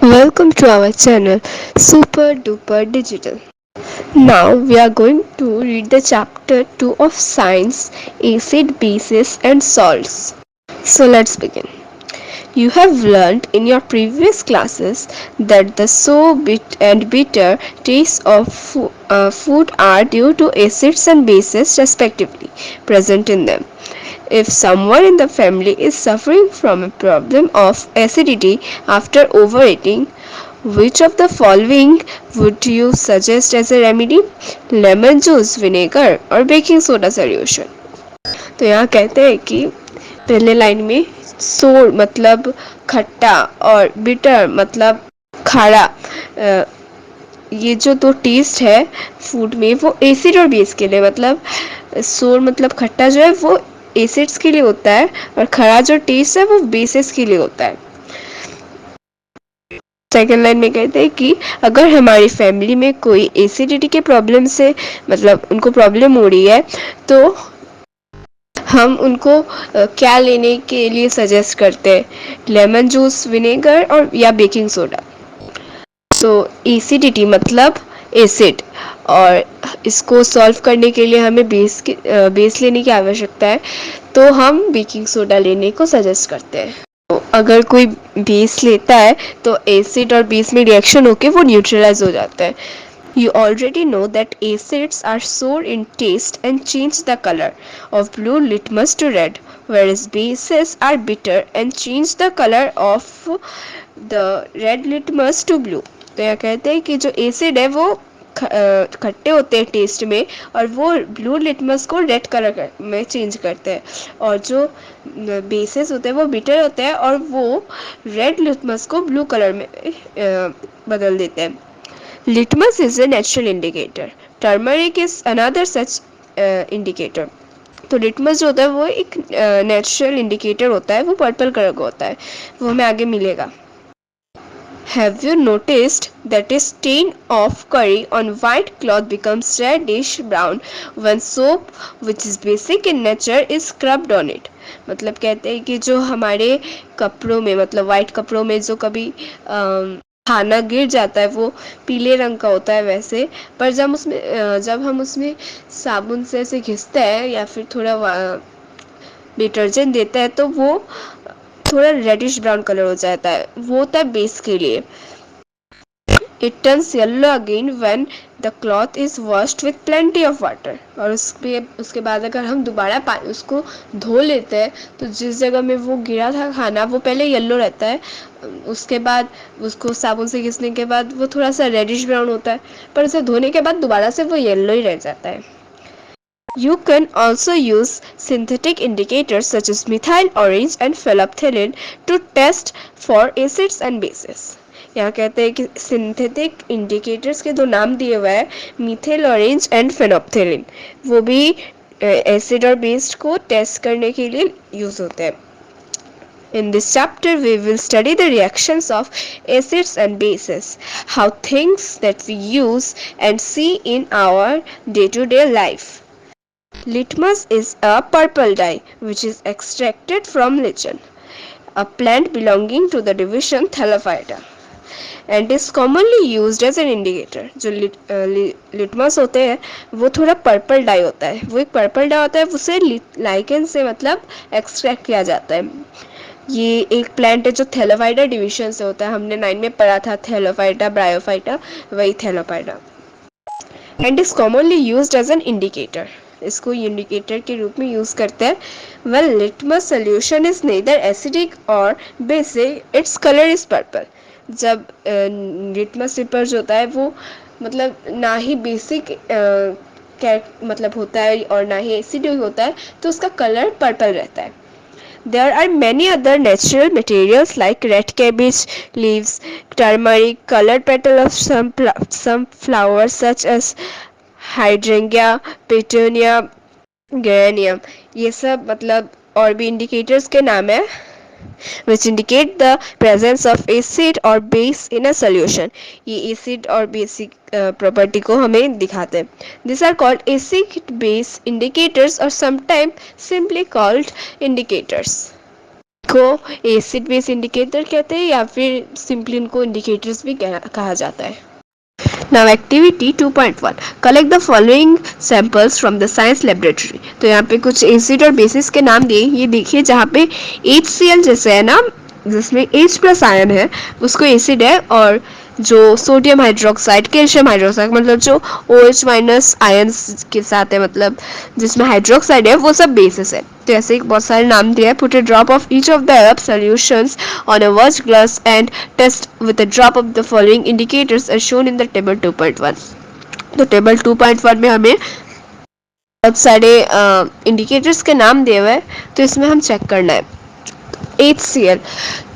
Welcome to our channel Super Duper Digital. Now we are going to read the chapter 2 of Science, Acid, Bases and Salts. So let's begin. You have learned in your previous classes that the sour and bitter tastes of food are due to acids and bases respectively present in them. If someone in the family is suffering from a problem of acidity after overeating, which of the following would you suggest as a remedy? Lemon juice, vinegar or baking soda solution? तो यहाँ कहते हैं कि पहले line में सोर मतलब खट्टा और बिटर मतलब खारा, ये जो दो टेस्ट है फूड में वो एसिड और बेस के लिए, मतलब सोर मतलब खट्टा जो है वो एसिड्स के लिए होता है और खरा जो टेस्ट है वो बेसिस के लिए होता है। सेकेंड लाइन में कहते हैं कि अगर हमारी फैमिली में कोई एसिडिटी के प्रॉब्लम से मतलब उनको प्रॉब्लम हो रही है तो हम उनको क्या लेने के लिए सजेस्ट करते हैं? लेमन जूस, विनेगर और या बेकिंग सोडा। तो एसिडिटी मतलब एसिड, और इसको सॉल्व करने के लिए हमें बेस लेने की आवश्यकता है, तो हम बेकिंग सोडा लेने को सजेस्ट करते हैं। तो अगर कोई बेस लेता है तो एसिड और बेस में रिएक्शन होके वो न्यूट्रलाइज हो जाता है। You already know that acids are sour in taste and change the color of blue litmus to red, whereas bases are bitter and change the color of the red litmus to blue. तो यह कहते हैं कि जो acid है वो खट्टे होते हैं टेस्ट में और वो ब्लू लिटमस को रेड कलर में चेंज करते हैं, और जो बेसेस होते हैं वो बिटर होते हैं और वो रेड लिटमस को ब्लू कलर में बदल देते हैं। Litmus is a natural indicator. Turmeric is another such indicator. तो लिटमस जो होता है वो एक नेचुरल इंडिकेटर होता है, वो पर्पल कलर का होता है, वो हमें आगे मिलेगा। Have you noticed that a stain of curry on white cloth becomes reddish brown when soap, which is basic in nature, is scrubbed on it? मतलब कहते हैं कि जो हमारे कपड़ों में मतलब वाइट कपड़ों में जो कभी खाना गिर जाता है वो पीले रंग का होता है वैसे, पर जब हम उसमें साबुन से ऐसे घिसते हैं या फिर थोड़ा डिटर्जेंट देता है तो वो थोड़ा रेडिश ब्राउन कलर हो जाता है, वो होता है बेस के लिए। It turns yellow again when the cloth is washed with plenty of water. और उसके बाद अगर हम दोबारा उसको धो लेते हैं तो जिस जगह में वो गिरा था खाना वो पहले येलो रहता है, उसके बाद उसको साबुन से घिसने के बाद वो थोड़ा सा रेडिश ब्राउन होता है, पर उसे धोने के बाद दोबारा से वो येलो ही रह जाता है। You can also use synthetic indicators such as methyl orange and phenolphthalein to test for acids and bases. यहाँ कहते हैं कि सिंथेटिक इंडिकेटर्स के दो नाम दिए हुए हैं, मीथेल ऑरेंज एंड फेनोप्थेलिन, वो भी एसिड और बेस को टेस्ट करने के लिए यूज होते हैं। In this chapter, we will study the reactions of acids and bases, how things that we use and see in our day-to-day life. Litmus is a purple dye which is extracted from lichen, a plant belonging to the division Thallophyta, and is commonly used as an indicator. जो litmus होते हैं वो थोड़ा purple die होता है, वो एक purple die होता है, उसे लाइकेन से मतलब एक्सट्रैक्ट किया जाता है। ये एक प्लांट है जो थैलोफाइटा डिविजन से होता है, हमने 9 में पढ़ा था थैलोफाइटा ब्रायोफाइटा, वही thallophyta, and is commonly used as an indicator, इसको इंडिकेटर के रूप में यूज करते हैं। Well litmus solution is neither acidic और basic, it's colour is purple. जब लिटमस पेपर जो होता है वो मतलब ना ही बेसिक मतलब होता है और ना ही एसिडिक होता है, तो उसका कलर पर्पल रहता है। There are many other natural materials like red cabbage leaves, turmeric, colored petal of some flowers such as hydrangea, petunia, geranium. ये सब मतलब और भी indicators के नाम है which indicate the presence of acid or base in a solution. ये acid और basic property को हमें दिखाते हैं। These are called acid base indicators or sometimes simply called indicators. को एसिड बेस इंडिकेटर कहते हैं या फिर सिंपली उनको इंडिकेटर्स भी कहा जाता है। Now activity 2.1 collect the following samples from the science laboratory। तो यहाँ पे कुछ एसिड और बेसिस के नाम दिए, ये देखिए जहाँ पे HCl जैसे है ना, जिसमें H प्लस आयन है उसको एसिड है, और जो सोडियम हाइड्रोक्साइड, कैल्शियम हाइड्रोक्साइड मतलब जो OH माइनस आयन के साथ है, मतलब जिसमें हाइड्रोक्साइड है, वो सब बेसिस है। तो ऐसे बहुत सारे नाम दिए हैं। Put a drop of each of the above solutions on a watch glass and test with a drop of the following indicators as shown in the table 2.1। तो टेबल 2.1 में हमें बहुत सारे इंडिकेटर्स के नाम दिए हुए हैं, तो इसमें हम चेक करना है। HCl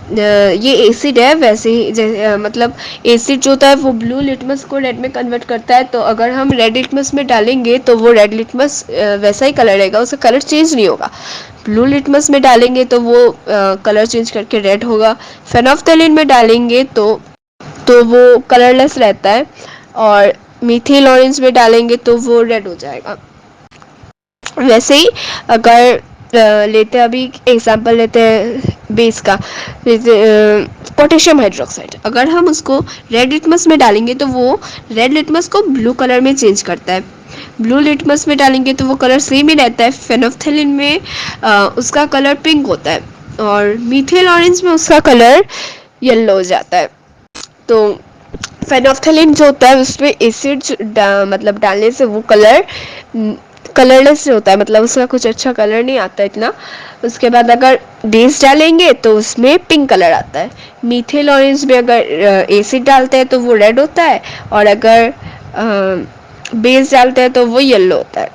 ये एसिड है, वैसे ही मतलब एसिड जो होता है वो ब्लू लिटमस को रेड में कन्वर्ट करता है। तो अगर हम रेड लिटमस में डालेंगे तो वो रेड लिटमस वैसा ही कलर रहेगा, उसका कलर चेंज नहीं होगा। ब्लू लिटमस में डालेंगे तो वो कलर चेंज करके रेड होगा। फेनोल्फथालीन में डालेंगे तो वो कलरलेस रहता है, और मीथिल ऑरेंज में डालेंगे तो वो रेड हो जाएगा। वैसे ही अगर लेते हैं, अभी एग्जांपल लेते हैं बेस का, पोटेशियम हाइड्रोक्साइड। अगर हम उसको रेड लिटमस में डालेंगे तो वो रेड लिटमस को ब्लू कलर में चेंज करता है। ब्लू लिटमस में डालेंगे तो वो कलर सेम ही रहता है। फेनोल्फथालीन में उसका कलर पिंक होता है, और मीथिल ऑरेंज में उसका कलर येलो हो जाता है। तो फेनोल्फथालीन जो होता है उसमें एसिड मतलब डालने से वो कलरलेस होता है, मतलब उसका कुछ अच्छा कलर नहीं आता इतना। उसके बाद अगर बेस डालेंगे तो उसमें पिंक कलर आता है। मीथिल ऑरेंज में अगर एसिड डालते हैं तो वो रेड होता है, और अगर बेस डालते हैं तो वो येलो होता है।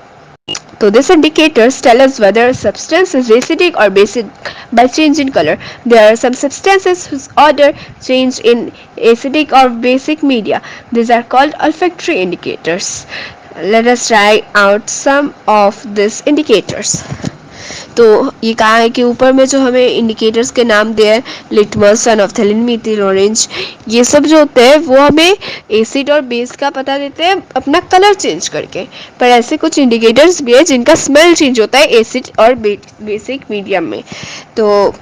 So these indicators tell us whether a substance is acidic or basic by change in color. There are some substances whose odor change in acidic or basic media. These are called olfactory indicators. Let us try out some of these indicators. तो ये कहा है कि ऊपर में जो हमें indicators के नाम दिए हैं, लिटमस, फेनोल्फथालीन, मीथिल ऑरेंज, ये सब जो होते हैं वो हमें एसिड और बेस का पता देते हैं अपना कलर चेंज करके। पर ऐसे कुछ इंडिकेटर्स भी है जिनका स्मेल चेंज होता है एसिड और बेसिक मीडियम में। तो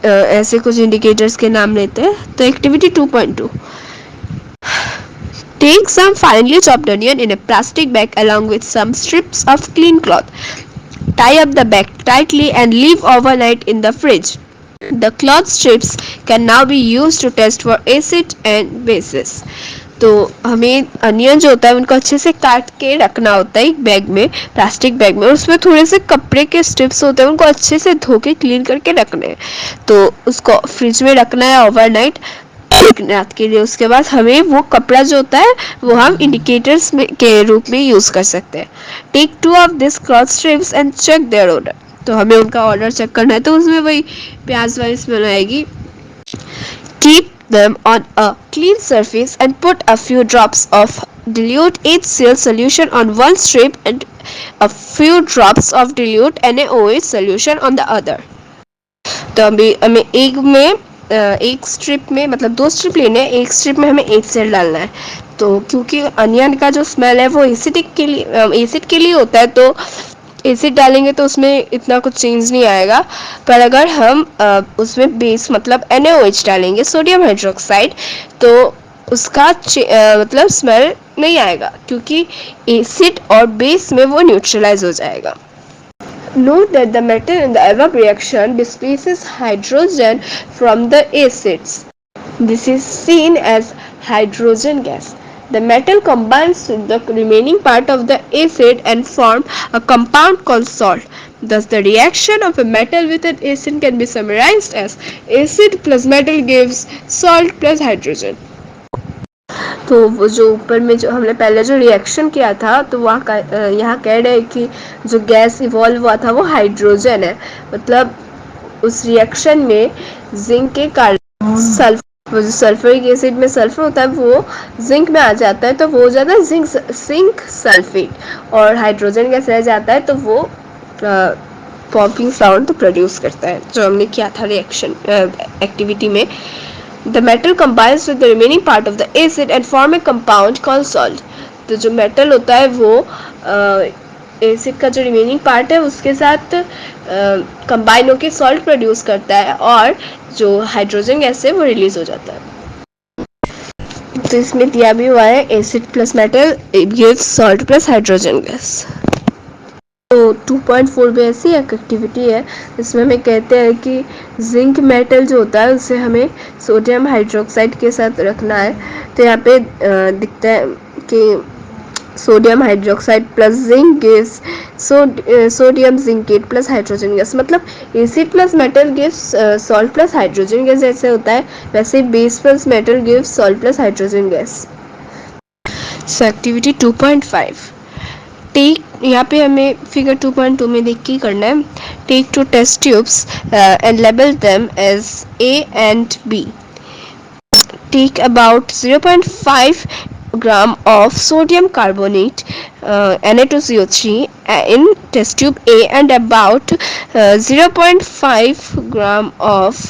ऐसे कुछ इंडिकेटर्स के नाम लेते हैं। तो activity 2.2 Take some finely chopped onion in a plastic bag along with some strips of clean cloth. Tie up the bag tightly and leave overnight in the fridge. The cloth strips can now be used to test for acid and bases. तो हमें onion जो होता है उनको अच्छे से काट के रखना होता है एक बैग में, प्लास्टिक बैग में। उसमें थोड़े से कपड़े के स्ट्रिप्स होते हैं, उनको अच्छे से धो के क्लीन करके रखने हैं। तो उसको फ्रिज में रखना है ओवरनाइट, एक रात के लिए। उसके बाद हमें वो कपड़ा जो होता है वो हम इंडिकेटर्स के रूप में यूज कर सकते हैं। Take 2 of this cloth strips and check their order. तो हमें उनका ऑर्डर चेक करना है, तो उसमें वही प्याज वाली स्मेल आएगी। Keep them on a clean surface and put a few drops of dilute HCl solution on one strip and a few drops of dilute NaOH solution on the other. तो अभी हमें एक स्ट्रिप में, मतलब 2 strip लेने हैं, एक strip में हमें HCl डालना है। तो क्योंकि अनियन का जो स्मेल है वो एसिड के लिए होता है, तो एसिड डालेंगे तो उसमें इतना कुछ चेंज नहीं आएगा। पर अगर हम उसमें बेस मतलब NaOH डालेंगे, सोडियम हाइड्रोक्साइड, तो उसका मतलब स्मेल नहीं आएगा, क्योंकि एसिड और बेस में वो न्यूट्रलाइज हो जाएगा। Note that the metal in the above reaction displaces hydrogen from the acids. This is seen as hydrogen gas. The metal combines with the remaining part of the acid and form a compound called salt. Thus, the reaction of a metal with an acid can be summarized as acid plus metal gives salt plus hydrogen. तो वो जो ऊपर में जो हमने पहले जो reaction किया था, तो वहाँ यहाँ कह रहे हैं कि जो गैस इवॉल्व हुआ था वो हाइड्रोजन है। मतलब उस रिएक्शन में जिंक के कारण सल्फ्यूरिक एसिड में सल्फर होता है वो जिंक में आ जाता है, तो वो हो जाता है जिंक सल्फेट, और हाइड्रोजन गैस रह जाता है, तो वो पॉपिंग साउंड प्रोड्यूस करता है, जो हमने किया था रिएक्शन एक्टिविटी में। The metal combines with the remaining part of the acid and form a compound called salt. तो जो मेटल होता है वो एसिड का जो रिमेनिंग पार्ट है उसके साथ कंबाइन होकर सॉल्ट प्रोड्यूस करता है और जो हाइड्रोजन गैस है वो रिलीज हो जाता है। तो इसमें दिया भी हुआ है acid plus metal gives salt plus hydrogen gas. तो 2.4 में ऐसी एक एक्टिविटी है जिसमें हमें कहते हैं कि जिंक मेटल जो होता है उसे हमें सोडियम हाइड्रोक्साइड के साथ रखना है। तो यहाँ पे दिखता है कि sodium hydroxide plus zinc gives sodium zincate plus hydrogen gas. मतलब acid plus metal gives salt plus hydrogen gas जैसे होता है वैसे base plus metal gives salt plus hydrogen gas. So activity 2.5 take, यहाँ पे हमें फिगर 2.2 में देख के करना है। Take 2 test tubes and label them as A and B. Take about 0.5 gram of sodium carbonate Na2CO3 in test tube A and about 0.5 gram of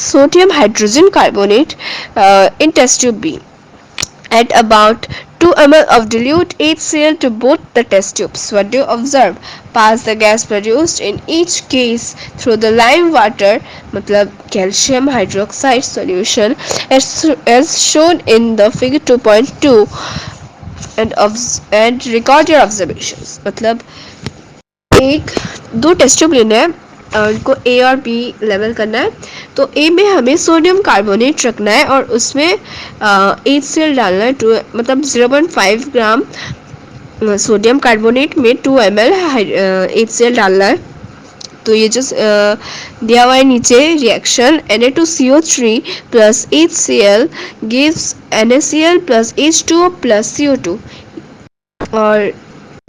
sodium hydrogen carbonate in test tube B. Add about 2 ml of dilute HCl to both the test tubes. What do you observe? Pass the gas produced in each case through the lime water, मतलब calcium hydroxide solution as shown in the figure 2.2 and record your observations. मतलब एक दो test tube लेना है उनको ए और B level करना है। तो ए में हमें सोडियम कार्बोनेट रखना है और उसमें HCl डालना है मतलब 0.5 ग्राम सोडियम कार्बोनेट में 2 ml HCl डालना है। तो ये जो दिया हुआ है नीचे reaction Na2CO3 plus HCl gives NaCl plus H2O plus CO2 और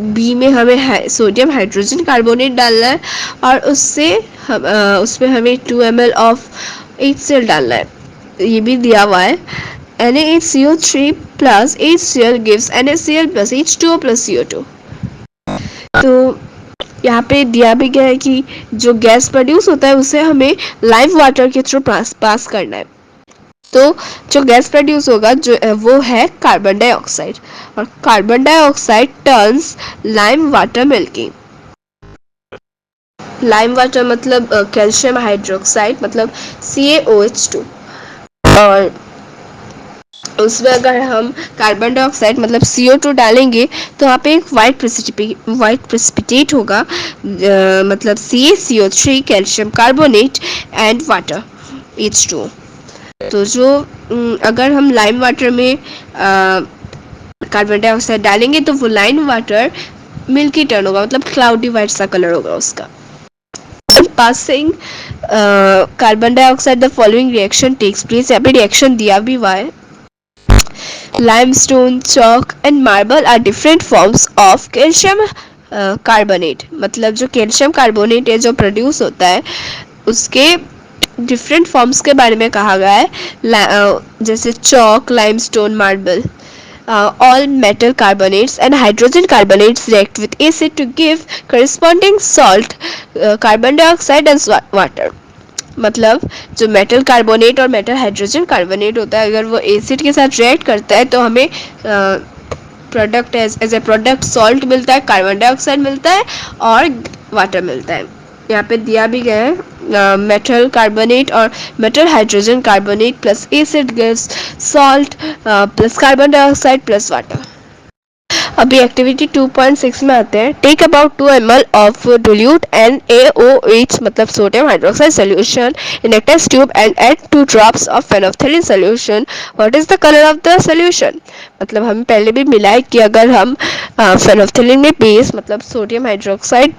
बी में हमें सोडियम हाइड्रोजन कार्बोनेट डालना है और उसमें हमें 2 ml ऑफ HCl डालना है। ये भी दिया हुआ है NaHCO3 plus HCl gives NaCl plus H2O plus CO2। तो यहाँ पे दिया भी गया है कि जो गैस प्रोड्यूस होता है उसे हमें लाइव वाटर के थ्रू पास करना है। तो जो गैस प्रोड्यूस होगा जो वो है कार्बन डाइऑक्साइड और carbon dioxide turns lime water milky. Lime water मतलब कैल्शियम हाइड्रोक्साइड मतलब CaOH2 और उसमें अगर हम कार्बन डाइऑक्साइड मतलब CO2 डालेंगे तो वहाँ पे एक वाइट प्रेसिपिटेट होगा मतलब CaCO3 calcium carbonate and water H2। तो जो अगर हम लाइम वाटर में कार्बन डाइऑक्साइड डालेंगे तो वो लाइम वाटर मिल्की टर्न होगा मतलब क्लाउडी वाइट सा कलर होगा उसका। Passing carbon dioxide the following reaction takes place. यहाँ पे रिएक्शन दिया भी हुआ है। limestone, chalk and marble are different forms of calcium carbonate। मतलब जो कैल्शियम कार्बोनेट है जो प्रोड्यूस होता है उसके डिफरेंट फॉर्म्स के बारे में कहा गया है जैसे chalk, limestone, marble. All metal carbonates and hydrogen carbonates react with acid to give corresponding salt, carbon dioxide and water। मतलब जो मेटल कार्बोनेट और मेटल हाइड्रोजन कार्बोनेट होता है अगर वो एसिड के साथ रिएक्ट करता है तो हमें product as a product salt मिलता है, कार्बन डाइऑक्साइड मिलता है और वाटर मिलता है। यहाँ पे दिया भी गया है मेटल कार्बोनेट और metal hydrogen carbonate plus acid gives salt plus carbon dioxide plus water. अभी एक्टिविटी 2.6 में आते हैं। Take about 2 ml of dilute NaOH मतलब sodium hydroxide solution in a test tube and add 2 drops of phenolphthalein solution. What is the colour of the solution? मतलब हम पहले भी मिला है कि अगर हम फेनोल्फथालीन में बेस मतलब sodium hydroxide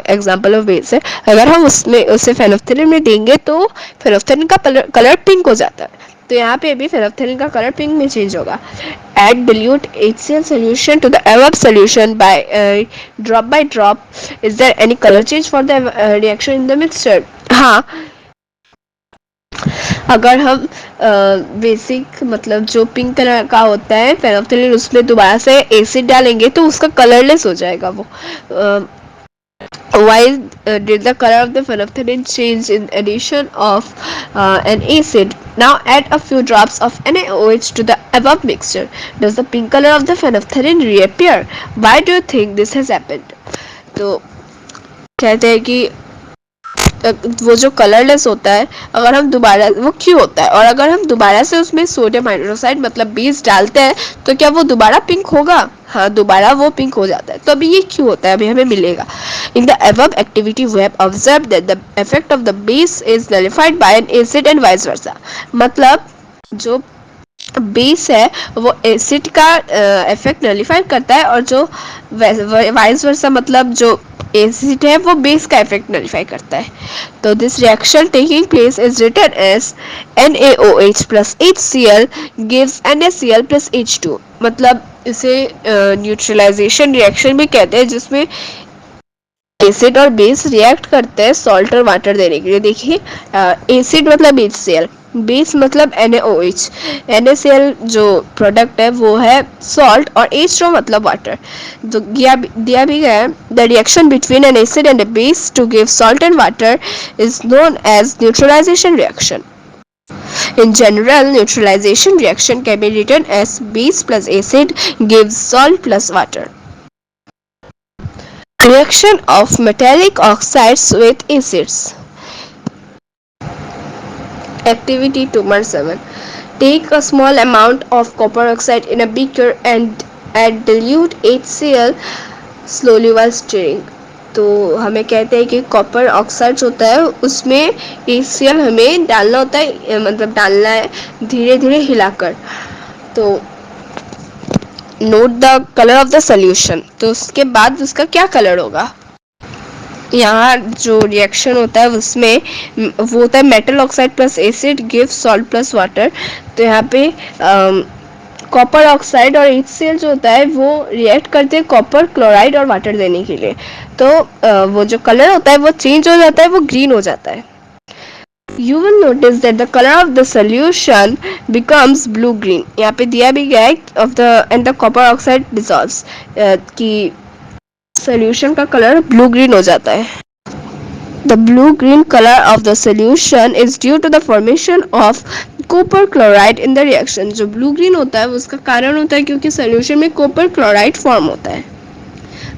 example of base है, अगर हम उसे फेनोल्फथालीन में देंगे तो फेनोल्फथालीन का कलर पिंक हो जाता है। तो यहाँ पे भी फेनोल्फथालीन का कलर पिंक में चेंज होगा। Add dilute HCl solution to the above solution by drop by drop. Is there any color change for the reaction in the mixture? हाँ, अगर हम बेसिक मतलब जो पिंक कलर का होता है फेनोल्फथालीन उसमें दोबारा से एसिड डालेंगे तो उसका कलरलेस हो जाएगा वो Why did the color of the phenolphthalein change in addition of an acid? Now add a few drops of NaOH to the above mixture. Does the pink color of the phenolphthalein reappear? Why do you think this has happened? तो कहते हैं कि वो जो colourless होता है, अगर हम दोबारा वो क्यों होता है, और अगर हम दोबारा से उसमें सोडियम हाइड्रोक्साइड मतलब बेस डालते हैं तो क्या वो दोबारा पिंक होगा? हाँ, दोबारा वो पिंक हो जाता है। तो अभी ये क्यों होता है, अभी हमें मिलेगा। In the above activity we have observed that the effect of the base is nullified by an acid and vice versa। मतलब जो बेस है वो एसिड का इफेक्ट नलिफाई करता है, और जो वाइस वर्सा मतलब जो एसिड है वो बेस का इफेक्ट नलिफाई करता है। तो this reaction taking place is written as NaOH plus HCl gives NaCl plus H2। मतलब इसे न्यूट्रलाइजेशन रिएक्शन भी कहते हैं, जिसमें एसिड और बेस रिएक्ट करते हैं सॉल्ट और वाटर देने के लिए। देखिए, एसिड मतलब HCl, बेस मतलब NaOH, NaCl जो प्रोडक्ट है वो है सॉल्ट, और H2 मतलब वाटर। तो दिया भी गया है, the reaction between an acid and a base to give salt and water is known as neutralization reaction. In general, neutralization reaction can be written as base plus acid gives salt plus water. Reaction of metallic oxides with acids. Activity 2.7. Take a small amount of copper oxide in a beaker and add dilute HCl slowly while stirring. तो हमें कहते हैं कि copper oxide होता है उसमें HCl हमें डालना होता है, मतलब डालना है धीरे धीरे हिलाकर। तो note the colour of the solution. तो उसके बाद उसका क्या कलर होगा? यहाँ जो रिएक्शन होता है उसमें वो होता है metal oxide plus acid give salt plus water. तो यहाँ पे कॉपर ऑक्साइड और HCl जो होता है वो रिएक्ट करते हैं कॉपर क्लोराइड और वाटर देने के लिए। तो वो जो कलर होता है वो चेंज हो जाता है, वो ग्रीन हो जाता है। You will notice that the color of the solution becomes blue green। यहाँ पे दिया भी गया है of the and the copper oxide dissolves कि solution का कलर ब्लू ग्रीन हो जाता है। The blue-green color of the solution is due to the formation of copper chloride in the reaction। जो blue green होता है उसका कारण होता है क्योंकि solution में copper chloride form होता है।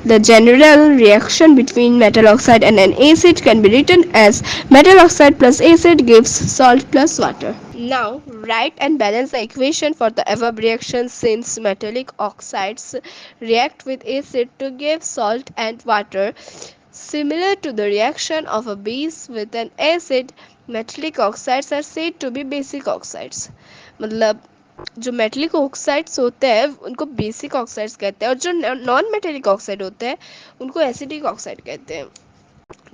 The general reaction between metal oxide and an acid can be written as metal oxide plus acid gives salt plus water. Now write and balance the equation for the above reaction since metallic oxides react with acid to give salt and water. Similar to the reaction of a base with an acid, metallic oxides are said to be basic oxides। मतलब जो metallic oxides होते हैं उनको basic oxides कहते हैं, और जो non metallic oxide होते हैं उनको एसिडिक ऑक्साइड कहते हैं।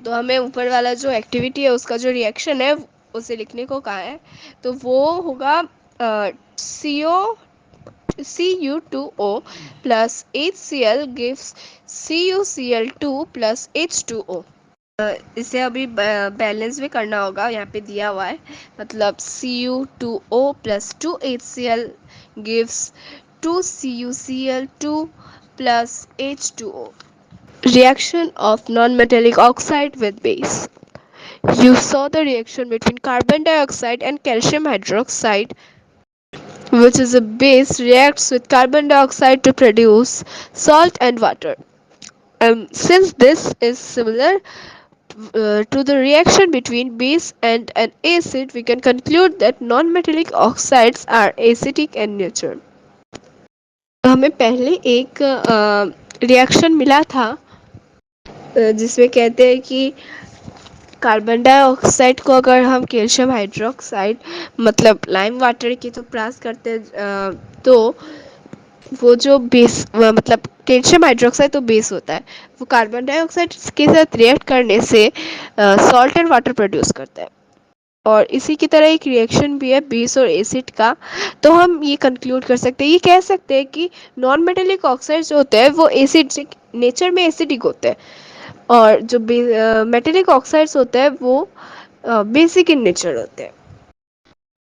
तो हमें ऊपर वाला जो एक्टिविटी है उसका जो रिएक्शन है उसे लिखने को कहा है। तो वो होगा Cu2O plus HCl gives CuCl2 plus H2O। इसे अभी बैलेंस भी करना होगा, यहाँ पे दिया हुआ है। मतलब Cu2O plus 2HCl gives 2CuCl2 plus H2O। Reaction of non-metallic oxide with base. You saw the reaction between carbon dioxide and calcium hydroxide, which is a base, reacts with carbon dioxide to produce salt and water. Since this is similar to the reaction between base and an acid, we can conclude that non-metallic oxides are acidic in nature। हमें पहले एक reaction मिला था जिसमें कहते हैं कि carbon dioxide को अगर हम कैल्शियम हाइड्रोक्साइड मतलब लाइम वाटर की तो प्रास करते हैं तो वो जो बेस मतलब कैल्शियम हाइड्रोक्साइड तो बेस होता है, वो कार्बन डाइऑक्साइड के साथ रिएक्ट करने से सॉल्ट एंड वाटर प्रोड्यूस करता है। और इसी की तरह एक रिएक्शन भी है बेस और एसिड का। तो हम ये कंक्लूड कर सकते हैं, ये कह सकते हैं कि नॉन मेटेलिक ऑक्साइड जो होते हैं वो एसिडिक नेचर में एसिडिक होते हैं, और जो मेटेलिक ऑक्साइड्स होते हैं वो बेसिक इन नेचर होते हैं।